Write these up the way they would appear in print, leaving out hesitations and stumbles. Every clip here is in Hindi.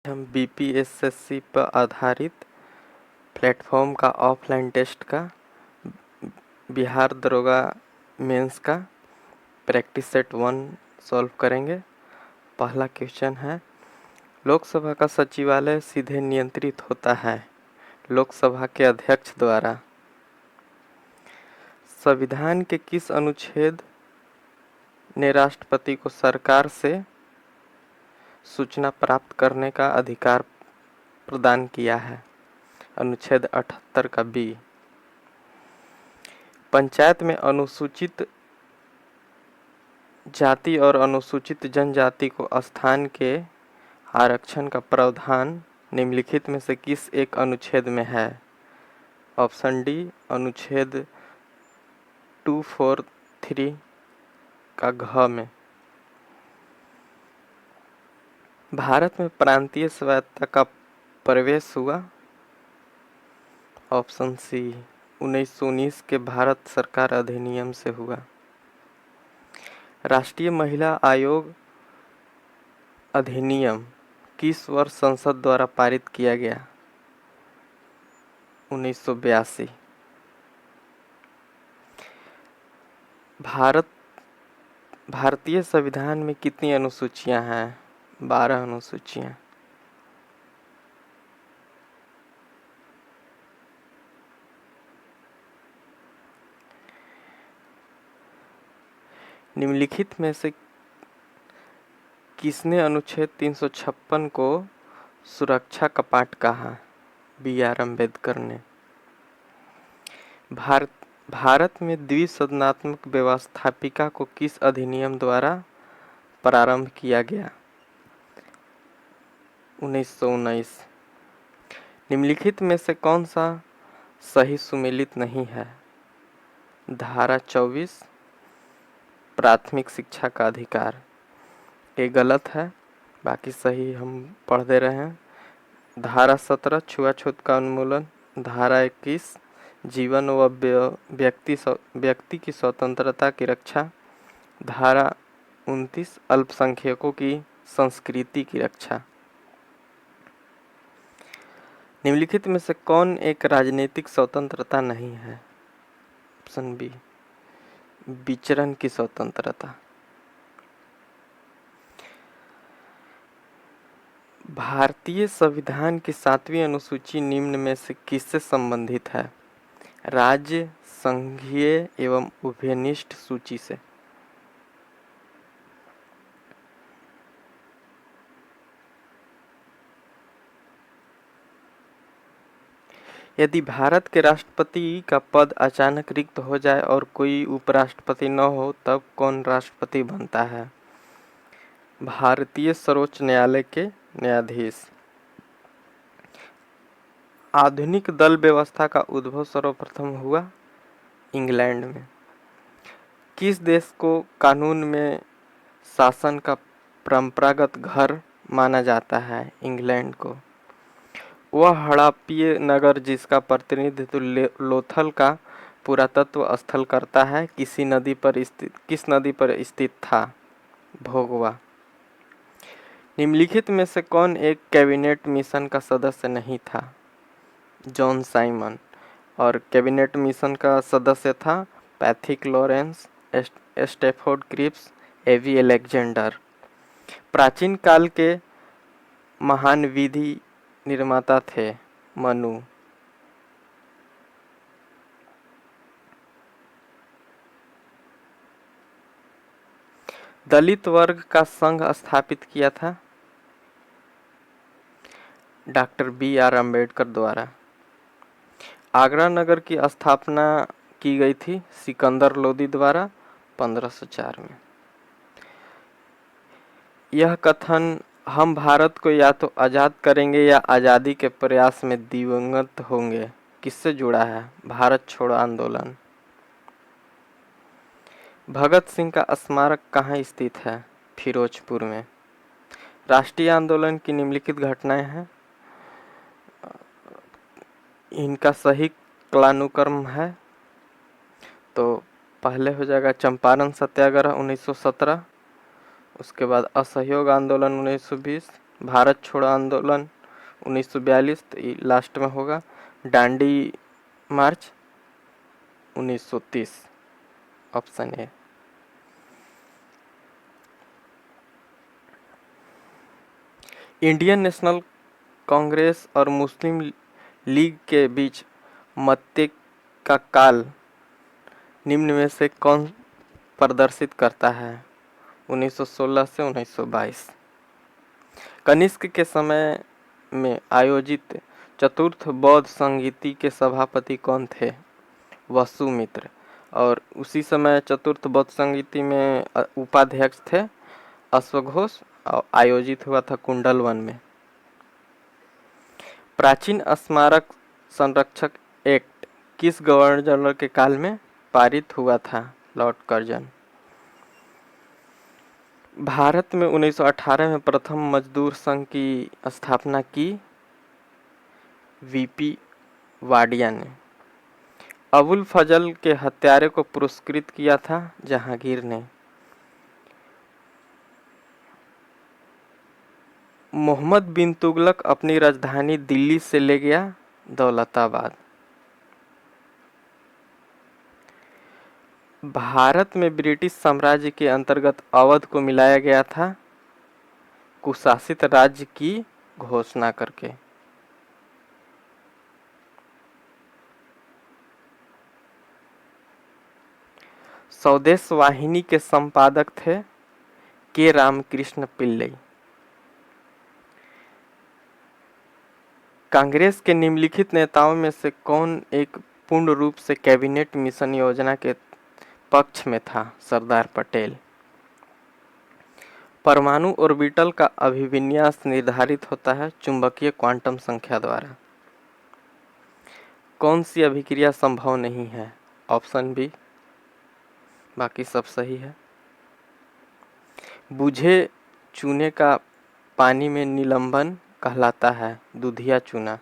हम बीपीएसएससी पर आधारित प्लेटफॉर्म का ऑफलाइन टेस्ट का बिहार दरोगा मेंस का प्रैक्टिस सेट 1 सॉल्व करेंगे। पहला क्वेश्चन है, लोकसभा का सचिवालय सीधे नियंत्रित होता है लोकसभा के अध्यक्ष द्वारा। संविधान के किस अनुच्छेद ने राष्ट्रपति को सरकार से सूचना प्राप्त करने का अधिकार प्रदान किया है? अनुच्छेद 78 का बी। पंचायत में अनुसूचित जाति और अनुसूचित जनजाति को स्थान के आरक्षण का प्रावधान निम्नलिखित में से किस एक अनुच्छेद में है? ऑप्शन डी, अनुच्छेद 243 का घ में। भारत में प्रांतीय स्वायत्तता का प्रवेश हुआ? ऑप्शन सी, 1919 के भारत सरकार अधिनियम से हुआ। राष्ट्रीय महिला आयोग अधिनियम किस वर्ष संसद द्वारा पारित किया गया? 1982। भारतीय संविधान में कितनी अनुसूचियां हैं? 12 अनुसूचियां। निम्नलिखित में से किसने अनुच्छेद 356 को सुरक्षा कपाट कहा? बी.आर. अम्बेडकर ने। भारत में द्विसदनात्मक व्यवस्थापिका को किस अधिनियम द्वारा प्रारंभ किया गया? 1919। निम्नलिखित में से कौन सा सही सुमेलित नहीं है? धारा 24 प्राथमिक शिक्षा का अधिकार। ये गलत है, बाकी सही हम पढ़ दे रहे हैं। धारा 17 छुआछूत का उन्मूलन। धारा 21 जीवन व व्यक्ति की स्वतंत्रता की रक्षा। धारा 29 अल्पसंख्यकों की संस्कृति की रक्षा। निम्नलिखित में से कौन एक राजनीतिक स्वतंत्रता नहीं है? ऑप्शन बी, विचरण की स्वतंत्रता। भारतीय संविधान की 7वीं अनुसूची निम्न में से किससे संबंधित है? राज्य, संघीय एवं उभयनिष्ठ सूची से। यदि भारत के राष्ट्रपति का पद अचानक रिक्त हो जाए और कोई उपराष्ट्रपति न हो, तब कौन राष्ट्रपति बनता है? भारतीय सर्वोच्च न्यायालय के न्यायाधीश। आधुनिक दल व्यवस्था का उद्भव सर्वप्रथम हुआ इंग्लैंड में। किस देश को कानून में शासन का परंपरागत घर माना जाता है? इंग्लैंड को। वह हड़प्पीय नगर जिसका प्रतिनिधित्व लोथल का पुरातत्व स्थल करता है किस नदी पर स्थित था? भोगवा। निम्नलिखित में से कौन एक कैबिनेट मिशन का सदस्य नहीं था? John Simon. और कैबिनेट मिशन का सदस्य था पैथिक लॉरेंस, स्टैफोर्ड क्रिप्स, एवी अलेक्जेंडर। प्राचीन काल के महान विधि निर्माता थे मनु। दलित वर्ग का संघ स्थापित किया था डॉक्टर बी.आर. अम्बेडकर द्वारा। आगरा नगर की स्थापना की गई थी सिकंदर लोदी द्वारा 1504 में। यह कथन हम भारत को या तो आज़ाद करेंगे या आज़ादी के प्रयास में दिवंगत होंगे किससे जुड़ा है? भारत छोड़ो आंदोलन। भगत सिंह का स्मारक कहाँ स्थित है? फिरोजपुर में। राष्ट्रीय आंदोलन की निम्नलिखित घटनाएं हैं, इनका सही कालानुक्रम है तो पहले हो जाएगा चंपारण सत्याग्रह 1917, उसके बाद असहयोग आंदोलन 1920, भारत छोड़ो आंदोलन 1942, तो ये लास्ट में होगा। डांडी मार्च 1930, option A. Indian national Congress और मुस्लिम लीग के बीच मध्य का काल निम्न में से कौन प्रदर्शित करता है? 1916 से 1922। कनिष्क के समय में आयोजित चतुर्थ बौद्ध संगीति के सभापति कौन थे? वसुमित्र। और उसी समय चतुर्थ बौद्ध संगीति में उपाध्यक्ष थे अश्वघोष, और आयोजित हुआ था कुंडलवन में। प्राचीन स्मारक संरक्षक एक्ट किस गवर्नर जनरल के काल में पारित हुआ था? Lord Curzon. भारत में 1918 में प्रथम मजदूर संघ की स्थापना की वीपी वाडिया ने। अबुल फजल के हत्यारे को पुरस्कृत किया था जहांगीर ने। मोहम्मद बिन तुगलक अपनी राजधानी दिल्ली से ले गया दौलताबाद। भारत में ब्रिटिश साम्राज्य के अंतर्गत अवध को मिलाया गया था कुशासित राज्य की घोषणा करके। स्वदेश वाहिनी के संपादक थे के रामकृष्ण पिल्लई। कांग्रेस के निम्नलिखित नेताओं में से कौन एक पूर्ण रूप से कैबिनेट मिशन योजना के पक्ष में था? सरदार पटेल। परमाणु ऑर्बिटल का अभिविन्यास निर्धारित होता है चुंबकीय क्वांटम संख्या द्वारा। कौन सी अभिक्रिया संभव नहीं है? ऑप्शन बी, बाकी सब सही है। बुझे चूने का पानी में निलंबन कहलाता है दूधिया चूना।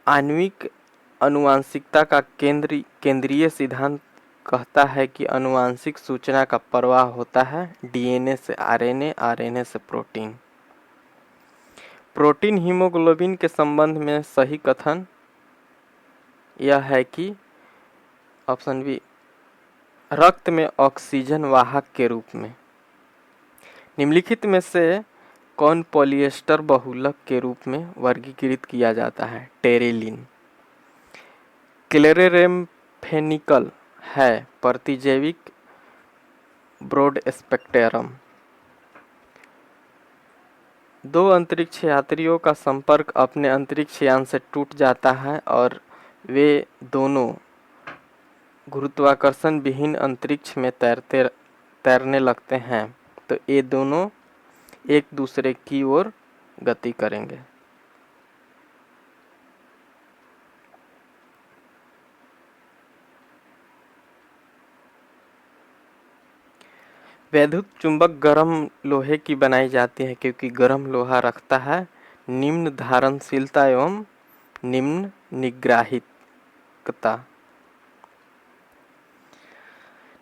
आणविक आनुवंशिकता का केंद्रीय सिद्धांत कहता है कि आनुवंशिक सूचना का प्रवाह होता है डीएनए से आरएनए, आरएनए से प्रोटीन। प्रोटीन हीमोग्लोबिन के संबंध में सही कथन यह है कि ऑप्शन बी, रक्त में ऑक्सीजन वाहक के रूप में। निम्नलिखित में से कौन पॉलिएस्टर बहुलक के रूप में वर्गीकृत किया जाता है? टेरेलिन। क्लेरेरेम्फेनिकल है प्रतिजैविक ब्रॉड स्पेक्ट्रम। दो अंतरिक्ष यात्रियों का संपर्क अपने अंतरिक्ष यान से टूट जाता है और वे दोनों गुरुत्वाकर्षण विहीन अंतरिक्ष में तैरने लगते हैं, तो ये दोनों एक दूसरे की ओर गति करेंगे। वैद्युत चुंबक गर्म लोहे की बनाई जाती है क्योंकि गर्म लोहा रखता है निम्न धारणशीलता एवं निम्न निग्राहिकता।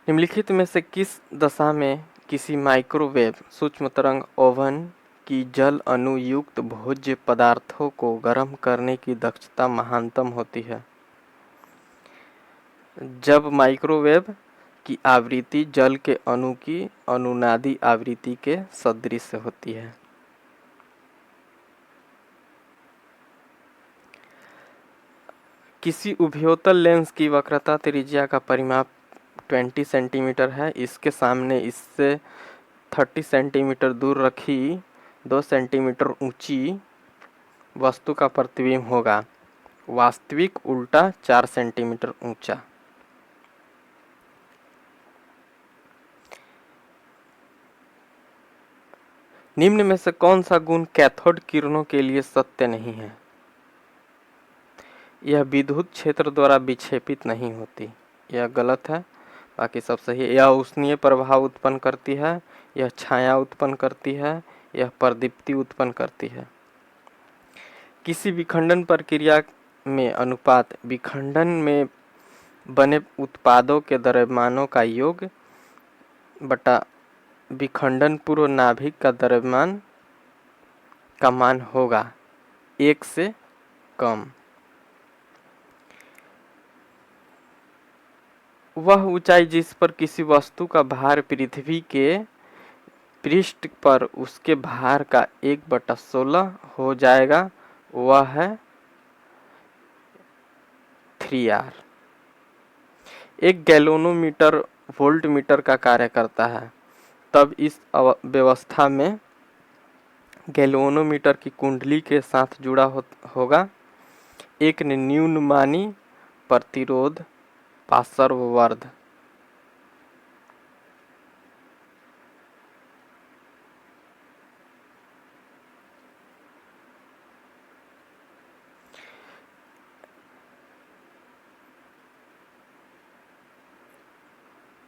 निम्नलिखित में से किस दशा में किसी माइक्रोवेव सूक्ष्म तरंग ओवन की जल अणु युक्त भोज्य पदार्थों को गर्म करने की दक्षता महानतम होती है? जब माइक्रोवेव की आवृत्ति जल के अणु की अनुनादी आवृत्ति के सदृश होती है। किसी उभयोतल लेंस की वक्रता त्रिज्या का परिमाप 20 सेंटीमीटर है। इसके सामने इससे 30 सेंटीमीटर दूर रखी 2 सेंटीमीटर ऊंची वस्तु का प्रतिबिंब होगा। वास्तविक उल्टा 4 सेंटीमीटर ऊंचा। निम्न में से कौन सा गुण कैथोड किरणों के लिए सत्य नहीं है? यह विद्युत क्षेत्र द्वारा विक्षेपित नहीं होती। यह गलत है, बाकी सब सही है। यह उष्णीय प्रभाव उत्पन्न करती है, यह छाया उत्पन्न करती है, यह प्रदीप्ति उत्पन्न करती है। किसी विखंडन प्रक्रिया में अनुपात विखंडन में बने उत्पादों के द्रव्यमानों का योग बटा विखंडन पूर्व नाभिक का द्रव्यमान का मान होगा 1 से कम। वह ऊंचाई जिस पर किसी वस्तु का भार पृथ्वी के पृष्ठ पर उसके भार का 1/16 हो जाएगा वह है 3R। एक गैल्वेनोमीटर वोल्टमीटर का कार्य करता है। तब इस व्यवस्था में गैल्वेनोमीटर की कुंडली के साथ जुड़ा होगा एक न्यूनमानी प्रतिरोध पार्श्ववर्ध।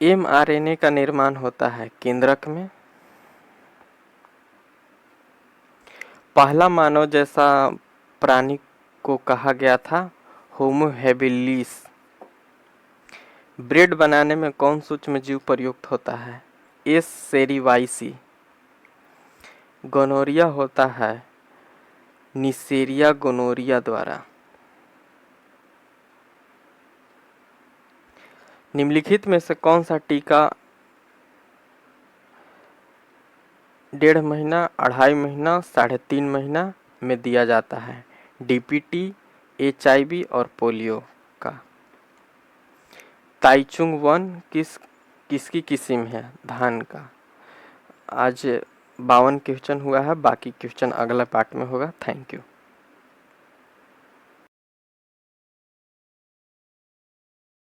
mRNA का निर्माण होता है केंद्रक में। पहला मानव जैसा प्राणी को कहा गया था होमो हैबिलिस। ब्रेड बनाने में कौन सूक्ष्म जीव प्रयुक्त होता है? एस सेरीवाइसी। गोनोरिया होता है निसेरिया गोनोरिया द्वारा। निम्नलिखित में से कौन सा टीका 1.5 महीना, 2.5 महीना, 3.5 महीना में दिया जाता है? डीपीटी, HIV और पोलियो का। ताइचुंग 1 किसकी किस्म है? धान का। आज 52 क्वेश्चन हुआ है, बाकी क्वेश्चन अगला पार्ट में होगा। Thank you.